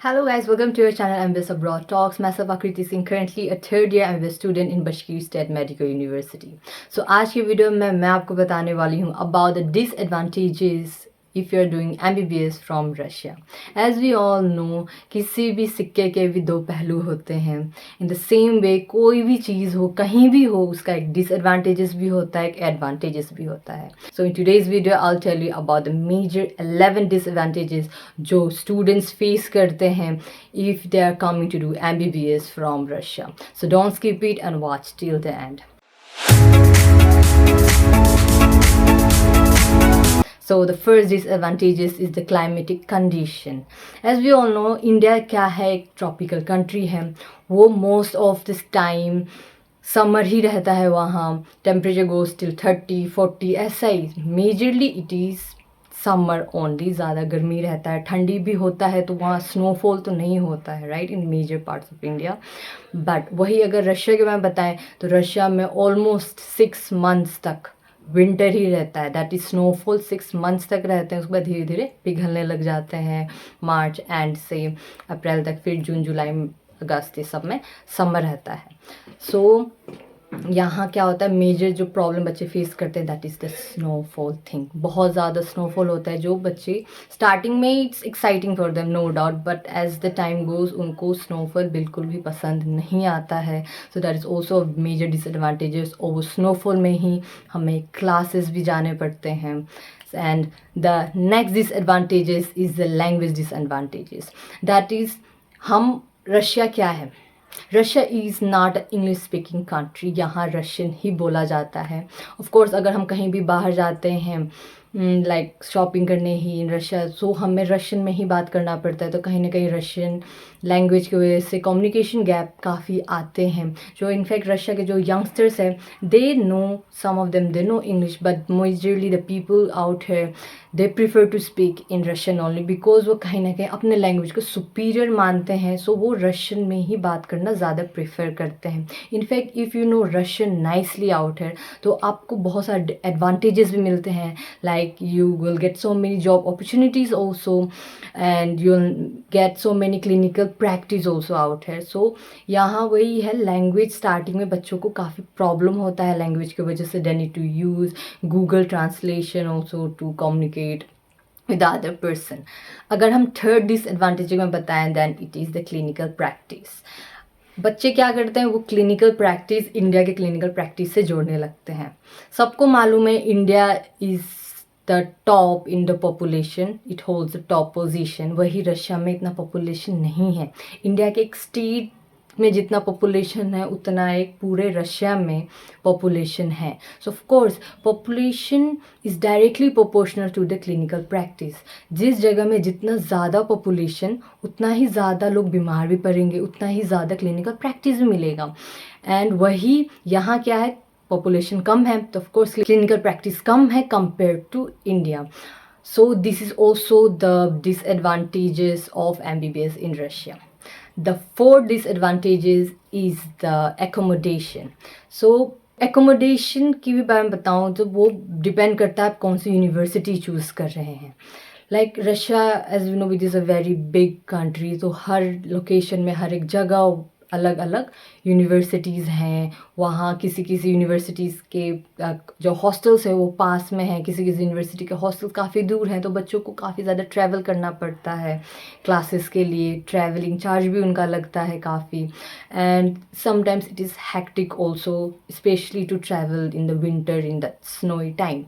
Hello guys, welcome to your channel MBS Abroad Talks. myself Akriti Singh, currently a third year MBS student in Bashkir State Medical University. So आज की video में मैं आपको बताने वाली हूँ about the disadvantages if you're doing MBBS from Russia. As we all know, किसी भी सिक्के के भी दो पहलू होते हैं. In the same way, कोई भी चीज़ हो कहीं भी हो उसका एक disadvantages भी होता है, एक advantages भी होता है. So in today's video, I'll tell you about the major 11 disadvantages जो students face करते हैं if they are coming to do MBBS from Russia. So don't skip it and watch till the end. So the first disadvantages is the climatic condition. As we all know, India क्या है, एक tropical country है. वो most of this time summer ही रहता है वहाँ. Temperature goes till 30-40 ऐसा ही. Majorly it is summer only. ज़्यादा गर्मी रहता है, ठंडी भी होता है, तो वहाँ स्नोफॉल तो नहीं होता है right in major parts of India. But वही अगर रशिया के बारे में बताएं तो रशिया में ऑलमोस्ट 6 months तक विंटर ही रहता है. दैट इज़ स्नोफॉल 6 months तक रहते हैं. उसके बाद धीरे धीरे पिघलने लग जाते हैं मार्च एंड से अप्रैल तक. फिर जून जुलाई अगस्त ये सब में समर रहता है. सो यहाँ क्या होता है, मेजर जो प्रॉब्लम बच्चे फेस करते हैं that is the snowfall thing. बहुत ज़्यादा स्नोफॉल होता है जो बच्चे स्टार्टिंग में it's exciting for them no doubt, but as the time goes उनको स्नोफॉल बिल्कुल भी पसंद नहीं आता है. So that is also major disadvantages. और वो स्नोफॉल में ही हमें क्लासेस भी जाने पड़ते हैं. And the next disadvantages is the language disadvantages. That is हम रशिया क्या है, Russia is not English speaking country. यहाँ रशियन ही बोला जाता है. ऑफ कोर्स अगर हम कहीं भी बाहर जाते हैं लाइक शॉपिंग करने ही इन रशिया, सो हमें रशियन में ही बात करना पड़ता है. तो कहीं ना कहीं रशियन लैंग्वेज की वजह से कम्युनिकेशन गैप काफ़ी आते हैं. जो इनफैक्ट रशिया के जो यंगस्टर्स हैं they know, some of them they know English, but majorly the people out है they prefer to speak in Russian only because वो कहीं ना कहीं अपने लैंग्वेज को सुपीरियर मानते हैं. सो वो रशियन में ही बात करना ज़्यादा प्रेफर करते हैं. In fact if you know Russian nicely out है तो आपको बहुत सारे एडवांटेजेस भी मिलते हैं. Like you will get so many job opportunities also and you will get so many clinical practice also out है. सो यहाँ वही है, लैंग्वेज स्टार्टिंग में बच्चों को काफ़ी प्रॉब्लम होता है लैंग्वेज की वजह से. They need to use Google translation also to communicate with the other person. अगर हम थर्ड डिसएडवांटेज में बताएं then it is the clinical practice. बच्चे क्या करते हैं, वो क्लिनिकल प्रैक्टिस इंडिया के क्लिनिकल प्रैक्टिस से जोड़ने लगते हैं. सबको मालूम है India is the top in the population, it holds the top position. वही रशिया में इतना पॉपुलेशन नहीं है. इंडिया के एक स्टेट में जितना पॉपुलेशन है उतना एक पूरे रशिया में पॉपुलेशन है. So of course population is directly proportional to the clinical practice. जिस जगह में जितना ज़्यादा पॉपुलेशन उतना ही ज़्यादा लोग बीमार भी पड़ेंगे, उतना ही ज़्यादा क्लिनिकल प्रैक्टिस भी मिलेगा. एंड वही यहाँ क्या है, पॉपुलेशन कम है तो ऑफ कोर्स क्लिनिकल प्रैक्टिस कम है compare to India. So this is also the disadvantages of MBBS in Russia. The fourth disadvantages is the accommodation. So accommodation की भी बारे में बताऊँ तो वो डिपेंड करता है आप कौन सी यूनिवर्सिटी चूज़ कर रहे हैं. Like Russia as you know it is a very big country. तो हर लोकेशन में हर एक जगह अलग अलग यूनिवर्सिटीज़ हैं. वहाँ किसी किसी यूनिवर्सिटीज़ के जो हॉस्टल्स है वो पास में हैं, किसी किसी यूनिवर्सिटी के हॉस्टल काफ़ी दूर हैं. तो बच्चों को काफ़ी ज़्यादा ट्रैवल करना पड़ता है क्लासेस के लिए. ट्रैवलिंग चार्ज भी उनका लगता है काफ़ी. And sometimes it is hectic also, specially to travel in the winter in the snowy time.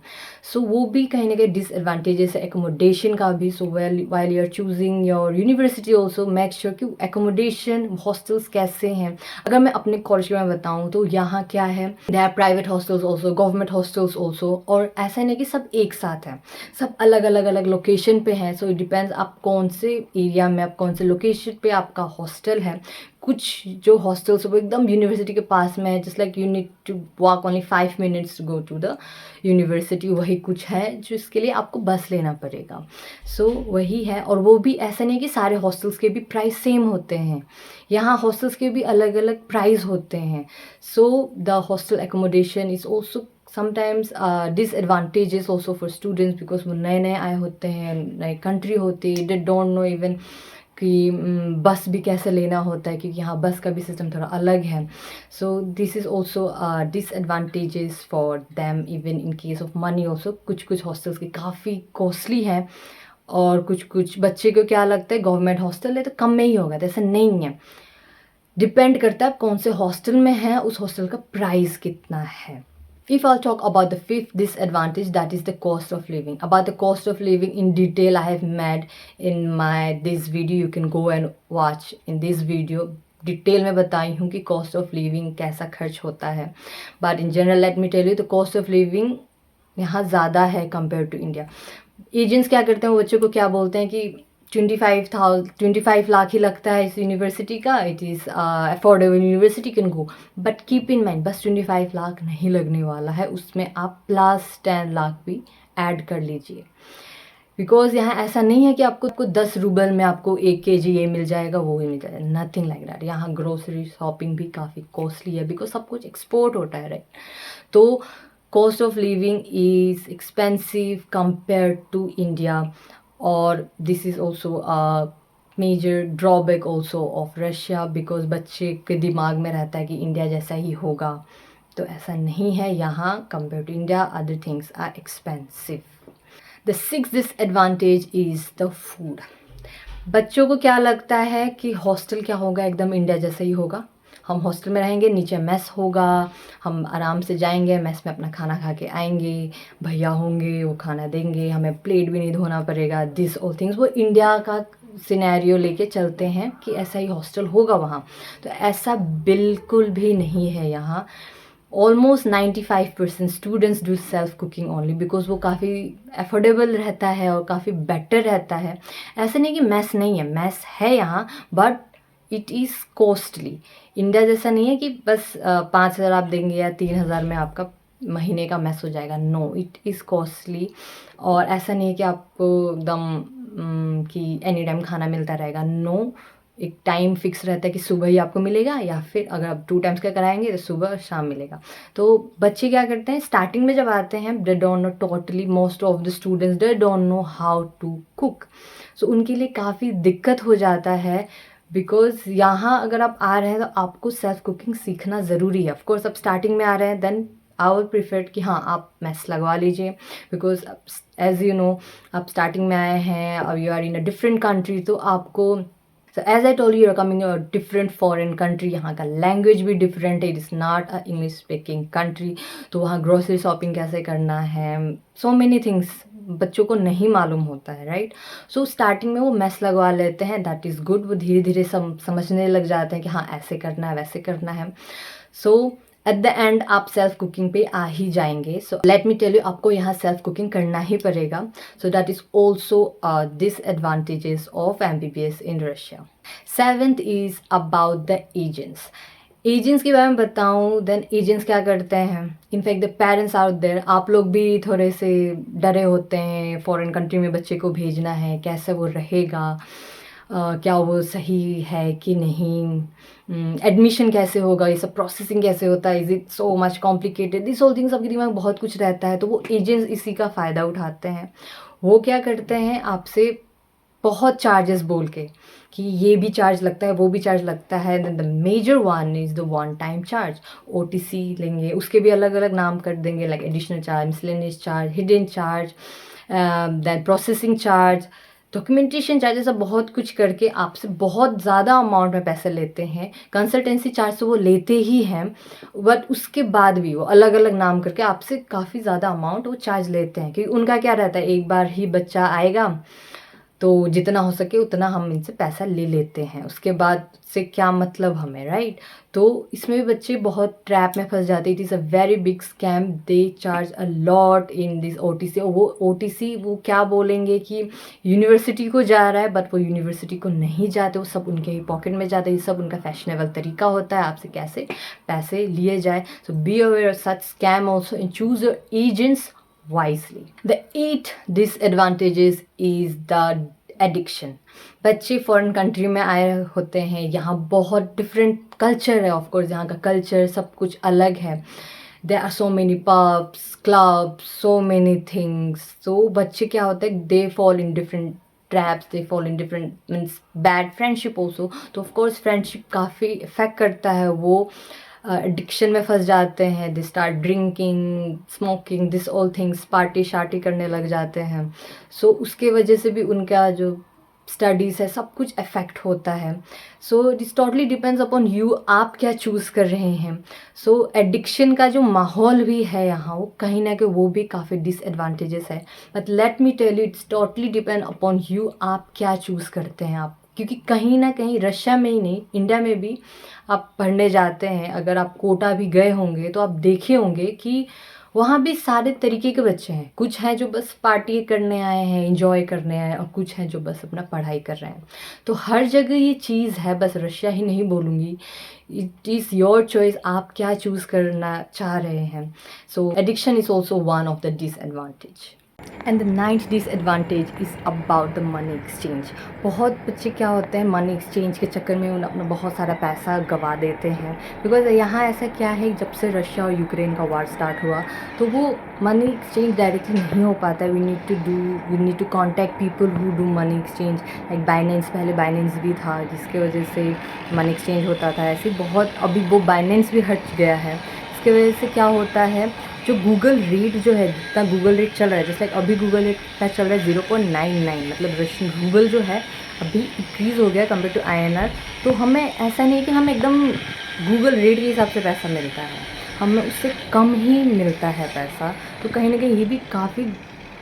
So वो भी कहीं ना कहीं डिसएडवांटेजेस है एकोमोडेशन का भी. So while you are choosing your university also make sure कि एकोमोडेशन हॉस्टल्स कैसे हैं. अगर मैं अपने कॉलेज के बारे में बताऊँ तो यहाँ क्या है, they are private hostels also, government hostels also. और ऐसा नहीं कि सब एक साथ हैं, सब अलग अलग अलग लोकेशन पे हैं. सो इट डिपेंड्स आप कौन से एरिया में, आप कौन से लोकेशन पे आपका हॉस्टल है. कुछ जो हॉस्टल्स वो एकदम यूनिवर्सिटी के पास में है, just like you need to walk only 5 minutes to go to the university. वही कुछ है जो इसके लिए आपको बस लेना पड़ेगा. सो वही है. और वो भी ऐसा नहीं कि सारे हॉस्टल्स के भी प्राइस सेम होते हैं. यहाँ हॉस्टल्स के भी अलग अलग प्राइस होते हैं. So the hostel accommodation is also sometimes disadvantages also for students because वो नए नए आए होते हैं, नए कंट्री होती है, they don't know even कि बस भी कैसे लेना होता है, क्योंकि यहाँ बस का भी सिस्टम थोड़ा अलग है. सो this is also disadvantages for them. Even in case of money also कुछ कुछ हॉस्टल्स की काफ़ी कॉस्टली हैं, और कुछ कुछ बच्चे को क्या लगता है गवर्नमेंट हॉस्टल है तो कम में ही होगा, तो ऐसा नहीं है. डिपेंड करता है कौन से हॉस्टल में है, उस हॉस्टल का प्राइस कितना है. If I'll talk about the fifth disadvantage, that is the cost of living. About the cost of living in detail, I have made in this video. You can go and watch in this video. Detail में बताई हूँ कि cost of living कैसा खर्च होता है. But in general let me tell you, the cost of living यहाँ ज़्यादा है कंपेयर टू इंडिया. एजेंट्स क्या करते हैं, वो बच्चों को क्या बोलते हैं कि 25 लाख ही लगता है इस यूनिवर्सिटी का, it is affordable university can go. But keep in mind, बस 25 लाख नहीं लगने वाला है, उसमें आप प्लस 10 लाख भी ऐड कर लीजिए. बिकॉज यहाँ ऐसा नहीं है कि आपको 10 रूबल में आपको 1 kg ये मिल जाएगा, वो ही मिल जाएगा. Nothing like that. यहाँ ग्रोसरी शॉपिंग भी काफ़ी कॉस्टली है, बिकॉज सब कुछ एक्सपोर्ट होता है, राइट. तो cost of living is expensive compared to India, और this is also a major drawback also of Russia, because बच्चे के दिमाग में रहता है कि इंडिया जैसा ही होगा, तो ऐसा नहीं है यहाँ. compared to India, other things are expensive. The sixth disadvantage is the food. बच्चों को क्या लगता है कि हॉस्टल क्या होगा, एकदम इंडिया जैसा ही होगा. हम हॉस्टल में रहेंगे, नीचे मेस होगा, हम आराम से जाएंगे, मेस में अपना खाना खा के आएंगे, भैया होंगे वो खाना देंगे, हमें प्लेट भी नहीं धोना पड़ेगा. दिस ऑल थिंग्स वो इंडिया का सिनेरियो लेके चलते हैं कि ऐसा ही हॉस्टल होगा वहाँ. तो ऐसा बिल्कुल भी नहीं है यहाँ. Almost 95% students do self cooking only, because वो काफ़ी अफोर्डेबल रहता है और काफ़ी बेटर रहता है. ऐसा नहीं कि मैस नहीं है, मैस है यहाँ, but it is costly. India जैसा नहीं है कि बस 5,000 आप देंगे या 3,000 में आपका महीने का मैस हो जाएगा. No, it is costly. और ऐसा नहीं है कि आपको एकदम कि एनी टाइम खाना मिलता रहेगा. नो, एक टाइम फिक्स रहता है कि सुबह ही आपको मिलेगा, या फिर अगर आप 2 टाइम्स का कराएंगे तो सुबह और शाम मिलेगा. तो बच्चे क्या करते हैं, स्टार्टिंग में जब आते हैं, they don't know, totally most of the students they don't know how to cook. So उनके लिए काफ़ी दिक्कत हो जाता है, बिकॉज यहाँ अगर आप आ रहे हैं तो आपको सेल्फ कुकिंग सीखना ज़रूरी है. ऑफकोर्स आप स्टार्टिंग में आ रहे हैं, देन आई विल प्रीफर कि हाँ आप मैस लगवा लीजिए, बिकॉज एज यू नो आप स्टार्टिंग में आए हैं और you are in a different country, तो आपको as I told you are coming a different foreign country. यहाँ का लैंग्वेज भी डिफरेंट है, it is not a English speaking country. तो वहाँ ग्रोसरी शॉपिंग कैसे करना है, सो मेनी थिंग्स बच्चों को नहीं मालूम होता है, राइट. सो स्टार्टिंग में वो मैस लगवा लेते हैं, दैट इज़ गुड. वो धीरे धीरे समझने लग जाते हैं कि हाँ ऐसे करना है, वैसे करना है. सो एट द एंड आप सेल्फ कुकिंग पे आ ही जाएंगे. So let me tell you, आपको यहाँ सेल्फ कुकिंग करना ही पड़ेगा. So that is also disadvantages of MBBS in Russia. 7th is about the agents. Agents के बारे में बताऊं, देन एजेंट्स क्या करते हैं. In fact the parents out there, आप लोग भी थोड़े से डरे होते हैं, फॉरेन कंट्री में बच्चे को भेजना है, कैसे वो रहेगा, क्या वो सही है कि नहीं, एडमिशन कैसे होगा, ये सब प्रोसेसिंग कैसे होता है, is it so much complicated, this whole things. सबके दिमाग में बहुत कुछ रहता है, तो वो एजेंट्स इसी का फ़ायदा उठाते हैं. वो क्या करते हैं, आपसे बहुत चार्जेस बोल के कि ये भी चार्ज लगता है, वो भी चार्ज लगता है. The major one is the one time charge. OTC लेंगे, उसके भी अलग अलग नाम कर देंगे, like additional charge, miscellaneous charge, hidden charge, then processing charge, documentation charge, ऐसा बहुत कुछ करके आपसे बहुत ज़्यादा अमाउंट में पैसे लेते हैं. कंसल्टेंसी चार्ज तो वो लेते ही हैं, बट उसके बाद भी वो अलग अलग नाम करके आपसे काफ़ी ज़्यादा अमाउंट वो चार्ज लेते हैं, क्योंकि उनका क्या रहता है, एक बार ही बच्चा आएगा तो जितना हो सके उतना हम इनसे पैसा ले लेते हैं, उसके बाद से क्या मतलब हमें, राइट. तो इसमें भी बच्चे बहुत ट्रैप में फंस जाते हैं. It is a very big scam. They charge a lot in this OTC. और वो OTC वो क्या बोलेंगे कि यूनिवर्सिटी को जा रहा है, बट वो यूनिवर्सिटी को नहीं जाते, वो सब उनके ही पॉकेट में जाते हैं. ये सब उनका फैशनेबल तरीका होता है आपसे कैसे पैसे लिए जाए. So be aware such scam also and choose your agents wisely. The 8th disadvantages is the addiction. बच्चे फॉरेन कंट्री में आए होते हैं, यहाँ बहुत डिफरेंट कल्चर है. ऑफ कोर्स यहाँ का कल्चर सब कुछ अलग है. There are so many pubs, clubs, so many things. So बच्चे क्या होता है, they fall in different traps, they fall in different means bad friendship also. तो of course friendship काफ़ी इफेक्ट करता है, वो एडिक्शन में फंस जाते हैं, they start drinking, smoking, this all things, party शार्टी करने लग जाते हैं. सो उसके वजह से भी उनका जो स्टडीज़ है सब कुछ अफेक्ट होता है. So this totally depends upon you, आप क्या चूज़ कर रहे हैं. सो एडिक्शन का जो माहौल भी है यहाँ, वो कहीं ना कहीं वो भी काफ़ी डिसएडवांटेजेस है. But let me tell you, it's totally depend upon you, आप क्या चूज़ करते हैं आप. क्योंकि कहीं ना कहीं रशिया में ही नहीं, इंडिया में भी आप पढ़ने जाते हैं, अगर आप कोटा भी गए होंगे तो आप देखे होंगे कि वहाँ भी सारे तरीके के बच्चे हैं. कुछ हैं जो बस पार्टी करने आए हैं, इंजॉय करने आए हैं, और कुछ हैं जो बस अपना पढ़ाई कर रहे हैं. तो हर जगह ये चीज़ है, बस रशिया ही नहीं बोलूँगी. इट इज़ योर चॉइस, आप क्या चूज़ करना चाह रहे हैं. So addiction is also one of the disadvantage. And the ninth disadvantage is about the money exchange. बहुत बच्चे क्या होते हैं, मनी एक्सचेंज के चक्कर में उन अपना बहुत सारा पैसा गंवा देते हैं. बिकॉज यहाँ ऐसा क्या है, जब से रशिया और यूक्रेन का वार स्टार्ट हुआ तो वो मनी एक्सचेंज डायरेक्टली नहीं हो पाता. We need to contact people who do money exchange, like Binance. पहले बाइनेंस भी था जिसके वजह से मनी एक्सचेंज होता था. ऐसे बहुत, अभी वो बाइनेंस भी हट गया है. इसके वजह से क्या होता है, जो गूगल रेट जो है, जितना गूगल रेट चल रहा है, जैसे अभी गूगल रेट क्या चल रहा है 0.99, मतलब रशियन रूबल जो है अभी इंक्रीज़ हो गया कम्पेयर टू INR. तो हमें ऐसा नहीं है कि हमें एकदम गूगल रेट के हिसाब से पैसा मिलता है, हमें उससे कम ही मिलता है पैसा. तो कहीं ना कहीं ये भी काफ़ी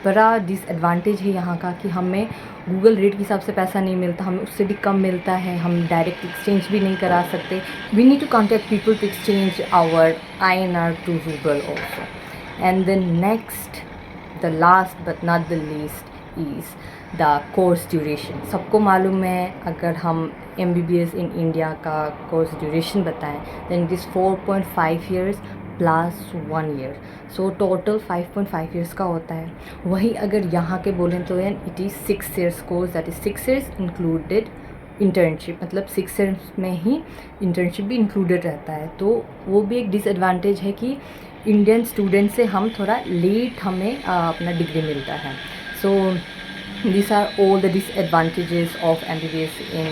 बड़ा डिसएडवांटेज है यहाँ का, कि हमें गूगल रेट के हिसाब से पैसा नहीं मिलता, हमें उससे भी कम मिलता है, हम डायरेक्ट एक्सचेंज भी नहीं करा सकते. We need to contact people to exchange our INR to rouble also. And then next, the last but not the least is the course duration. सबको मालूम है, अगर हम MBBS इन इंडिया का कोर्स ड्यूरेशन बताएं, then it is 4.5 years plus 1 year. सो total 5.5 years का होता है. वही अगर यहाँ के बोलें तो it is 6 years course, that is 6 years included internship. मतलब 6 years में ही इंटर्नशिप भी इंक्लूडेड रहता है. तो वो भी एक डिसएडवांटेज है कि इंडियन स्टूडेंट से हम थोड़ा लेट हमें अपना डिग्री मिलता है. सो these are all the disadvantages of MBBS in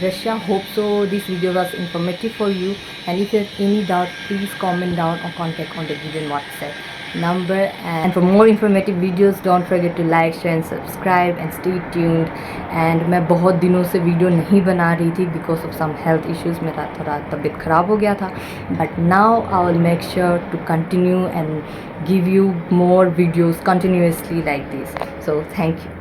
Russia. Hope so this video was informative for you, and if you have any doubt, please comment down or contact on the given WhatsApp number. And for more informative videos, don't forget to like, share and subscribe and stay tuned. And मैं बहुत दिनों से video नहीं बना रही थी because of some health issues. मेरा थोड़ा तबीयत ख़राब हो गया था, but now I will make sure to continue and give you more videos continuously like this. So thank you.